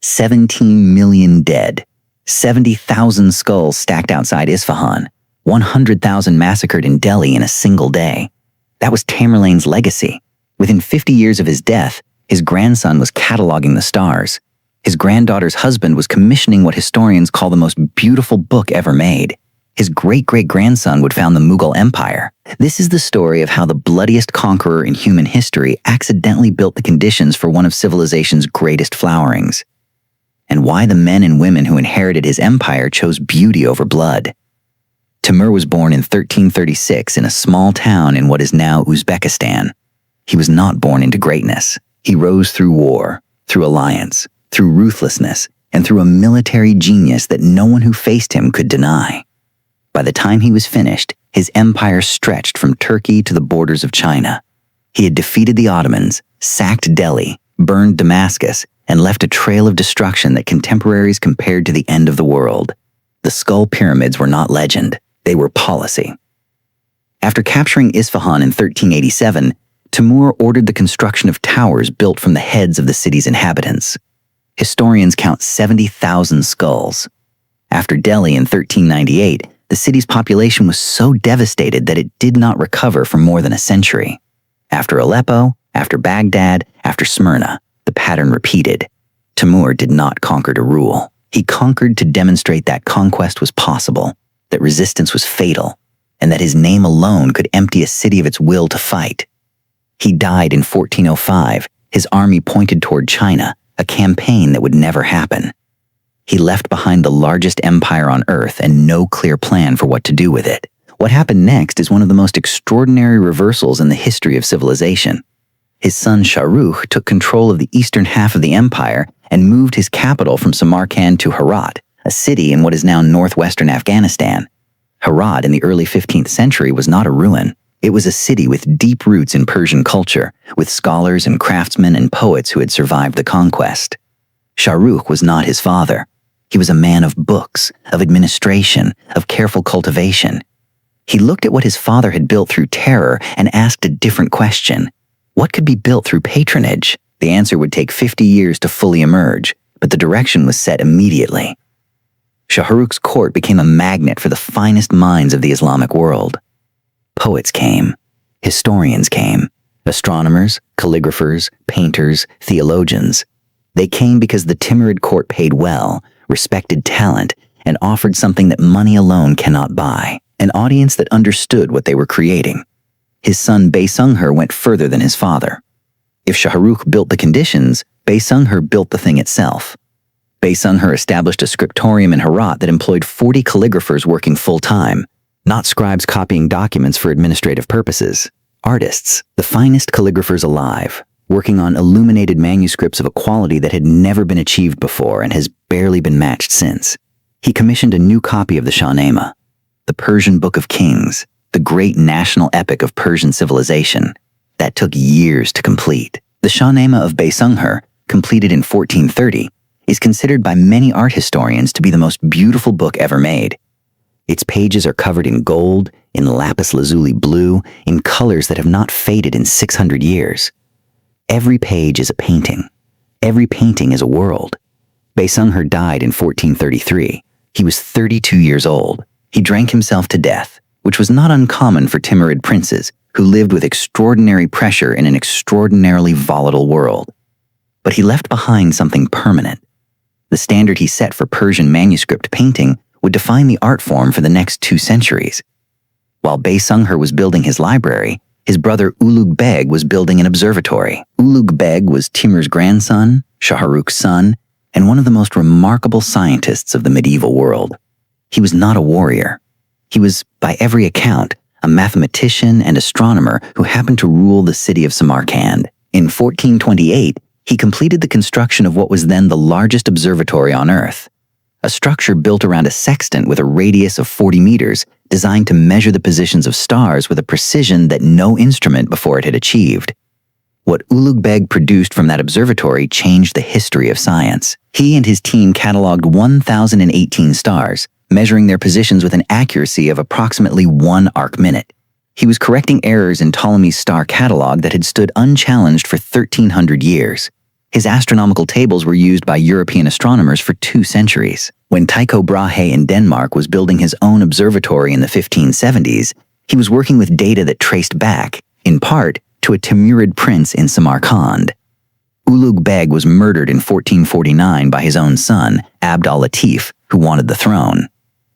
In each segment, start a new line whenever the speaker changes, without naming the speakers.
17 million dead, 70,000 skulls stacked outside Isfahan, 100,000 massacred in Delhi in a single day. That was Tamerlane's legacy. Within 50 years of his death, his grandson was cataloging the stars. His granddaughter's husband was commissioning what historians call the most beautiful book ever made. His great-great-grandson would found the Mughal Empire. This is the story of how the bloodiest conqueror in human history accidentally built the conditions for one of civilization's greatest flowerings, and why the men and women who inherited his empire chose beauty over blood. Timur was born in 1336 in a small town in what is now Uzbekistan. He was not born into greatness. He rose through war, through alliance, through ruthlessness, and through a military genius that no one who faced him could deny. By the time he was finished, his empire stretched from Turkey to the borders of China. He had defeated the Ottomans, sacked Delhi, burned Damascus, and left a trail of destruction that contemporaries compared to the end of the world. The skull pyramids were not legend, they were policy. After capturing Isfahan in 1387, Timur ordered the construction of towers built from the heads of the city's inhabitants. Historians count 70,000 skulls. After Delhi in 1398, the city's population was so devastated that it did not recover for more than a century. After Aleppo, after Baghdad, after Smyrna, the pattern repeated. Timur did not conquer to rule. He conquered to demonstrate that conquest was possible, that resistance was fatal, and that his name alone could empty a city of its will to fight. He died in 1405, his army pointed toward China, a campaign that would never happen. He left behind the largest empire on earth and no clear plan for what to do with it. What happened next is one of the most extraordinary reversals in the history of civilization. His son Shahrukh took control of the eastern half of the empire and moved his capital from Samarkand to Herat, a city in what is now northwestern Afghanistan. Herat in the early 15th century was not a ruin. It was a city with deep roots in Persian culture, with scholars and craftsmen and poets who had survived the conquest. Shahrukh was not his father. He was a man of books, of administration, of careful cultivation. He looked at what his father had built through terror and asked a different question. What could be built through patronage? The answer would take 50 years to fully emerge, but the direction was set immediately. Shahrukh's court became a magnet for the finest minds of the Islamic world. Poets came, historians came, astronomers, calligraphers, painters, theologians. They came because the Timurid court paid well, respected talent, and offered something that money alone cannot buy, an audience that understood what they were creating. His son Baysunghur went further than his father. If Shahrukh built the conditions, Baysunghur built the thing itself. Baysunghur established a scriptorium in Herat that employed 40 calligraphers working full-time, not scribes copying documents for administrative purposes. Artists, the finest calligraphers alive, working on illuminated manuscripts of a quality that had never been achieved before and has barely been matched since. He commissioned a new copy of the Shahnameh, the Persian Book of Kings, the great national epic of Persian civilization. That took years to complete. The Shahnameh of Baysunghur, completed in 1430, is considered by many art historians to be the most beautiful book ever made. Its pages are covered in gold, in lapis lazuli blue, in colors that have not faded in 600 years. Every page is a painting. Every painting is a world. Baysunghur died in 1433. He was 32 years old. He drank himself to death, which was not uncommon for Timurid princes who lived with extraordinary pressure in an extraordinarily volatile world. But he left behind something permanent. The standard he set for Persian manuscript painting would define the art form for the next 2 centuries. While Baysunghur was building his library, his brother Ulugh Beg was building an observatory. Ulugh Beg was Timur's grandson, Shahrukh's son, and one of the most remarkable scientists of the medieval world. He was not a warrior. He was, by every account, a mathematician and astronomer who happened to rule the city of Samarkand. In 1428, he completed the construction of what was then the largest observatory on Earth, a structure built around a sextant with a radius of 40 meters, designed to measure the positions of stars with a precision that no instrument before it had achieved. What Ulugh Beg produced from that observatory changed the history of science. He and his team cataloged 1,018 stars, measuring their positions with an accuracy of approximately 1 arc-minute. He was correcting errors in Ptolemy's star catalog that had stood unchallenged for 1,300 years. His astronomical tables were used by European astronomers for 2 centuries. When Tycho Brahe in Denmark was building his own observatory in the 1570s, he was working with data that traced back, in part, to a Timurid prince in Samarkand. Ulugh Beg was murdered in 1449 by his own son, Abd al-Latif, who wanted the throne.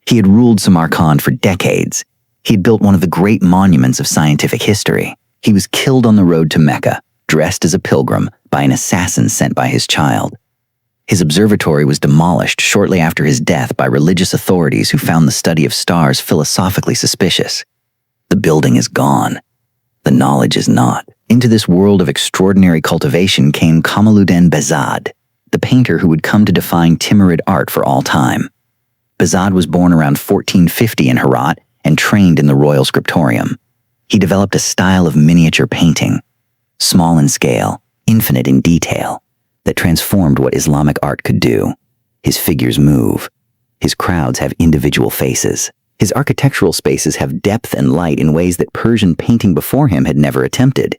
He had ruled Samarkand for decades. He had built one of the great monuments of scientific history. He was killed on the road to Mecca, dressed as a pilgrim, by an assassin sent by his child. His observatory was demolished shortly after his death by religious authorities who found the study of stars philosophically suspicious. The building is gone. The knowledge is not. Into this world of extraordinary cultivation came Kamaluddin Behzad, the painter who would come to define Timurid art for all time. Behzad was born around 1450 in Herat and trained in the royal scriptorium. He developed a style of miniature painting, small in scale, infinite in detail, that transformed what Islamic art could do. His figures move. His crowds have individual faces. His architectural spaces have depth and light in ways that Persian painting before him had never attempted.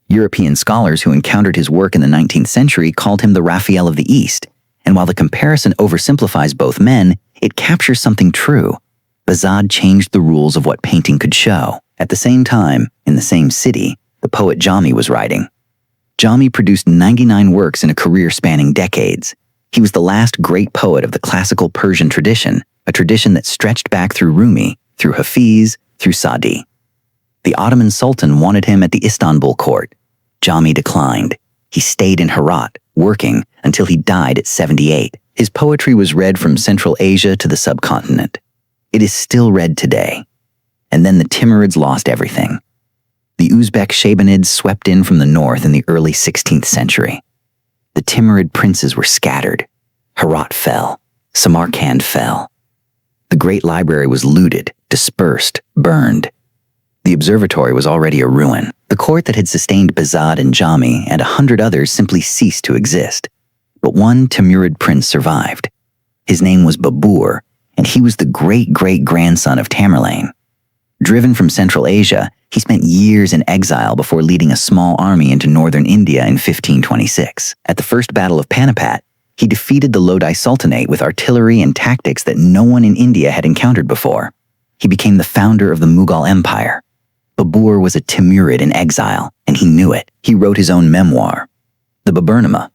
European scholars who encountered his work in the 19th century called him the Raphael of the East, and while the comparison oversimplifies both men, it captures something true. Behzad changed the rules of what painting could show. At the same time, in the same city, the poet Jami was writing. Jami produced 99 works in a career spanning decades. He was the last great poet of the classical Persian tradition, a tradition that stretched back through Rumi, through Hafiz, through Sadi. The Ottoman Sultan wanted him at the Istanbul court. Jami declined. He stayed in Herat, working until he died at 78. His poetry was read from Central Asia to the subcontinent. It is still read today. And then the Timurids lost everything. The Uzbek Shaybanids swept in from the north in the early 16th century. The Timurid princes were scattered. Herat fell. Samarkand fell. The great library was looted, dispersed, burned. The observatory was already a ruin. The court that had sustained Behzad and Jami and 100 others simply ceased to exist. But one Timurid prince survived. His name was Babur, and he was the great-great-grandson of Tamerlane. Driven from Central Asia, he spent years in exile before leading a small army into northern India in 1526. At the First Battle of Panipat, he defeated the Lodi Sultanate with artillery and tactics that no one in India had encountered before. He became the founder of the Mughal Empire. Babur was a Timurid in exile, and he knew it. He wrote his own memoir, the Baburnama,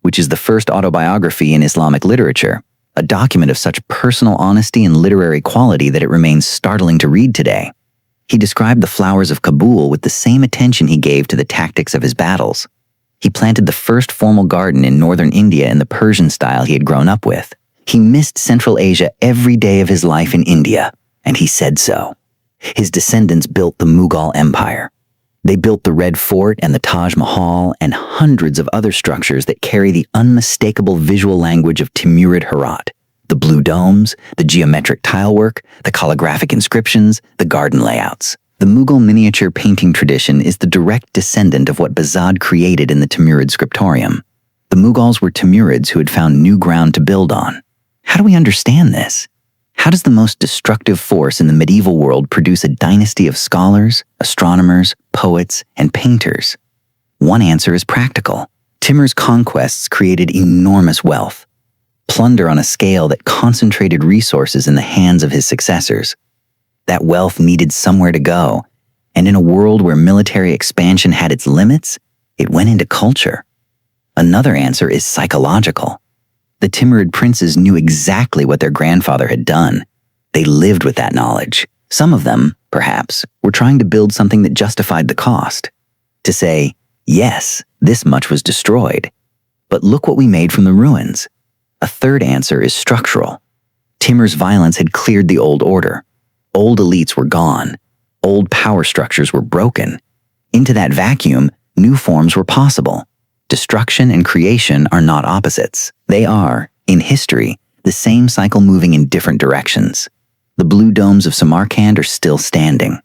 which is the first autobiography in Islamic literature, a document of such personal honesty and literary quality that it remains startling to read today. He described the flowers of Kabul with the same attention he gave to the tactics of his battles. He planted the first formal garden in northern India in the Persian style he had grown up with. He missed Central Asia every day of his life in India, and he said so. His descendants built the Mughal Empire. They built the Red Fort and the Taj Mahal and hundreds of other structures that carry the unmistakable visual language of Timurid Herat. The blue domes, the geometric tilework, the calligraphic inscriptions, the garden layouts. The Mughal miniature painting tradition is the direct descendant of what Behzad created in the Timurid Scriptorium. The Mughals were Timurids who had found new ground to build on. How do we understand this? How does the most destructive force in the medieval world produce a dynasty of scholars, astronomers, poets, and painters? One answer is practical. Timur's conquests created enormous wealth, plunder on a scale that concentrated resources in the hands of his successors. That wealth needed somewhere to go, and in a world where military expansion had its limits, it went into culture. Another answer is psychological. The Timurid princes knew exactly what their grandfather had done. They lived with that knowledge. Some of them, perhaps, were trying to build something that justified the cost. To say, yes, this much was destroyed, but look what we made from the ruins. A third answer is structural. Timur's violence had cleared the old order. Old elites were gone. Old power structures were broken. Into that vacuum, new forms were possible. Destruction and creation are not opposites. They are, in history, the same cycle moving in different directions. The blue domes of Samarkand are still standing.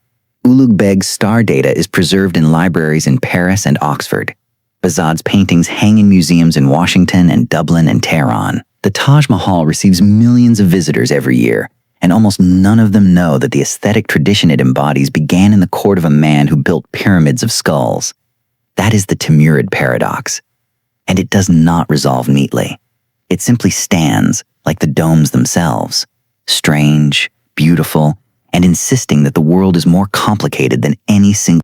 Ulugh Beg's star data is preserved in libraries in Paris and Oxford. Behzad's paintings hang in museums in Washington and Dublin and Tehran. The Taj Mahal receives millions of visitors every year, and almost none of them know that the aesthetic tradition it embodies began in the court of a man who built pyramids of skulls. That is the Timurid paradox. And it does not resolve neatly. It simply stands, like the domes themselves, strange, beautiful, and insisting that the world is more complicated than any single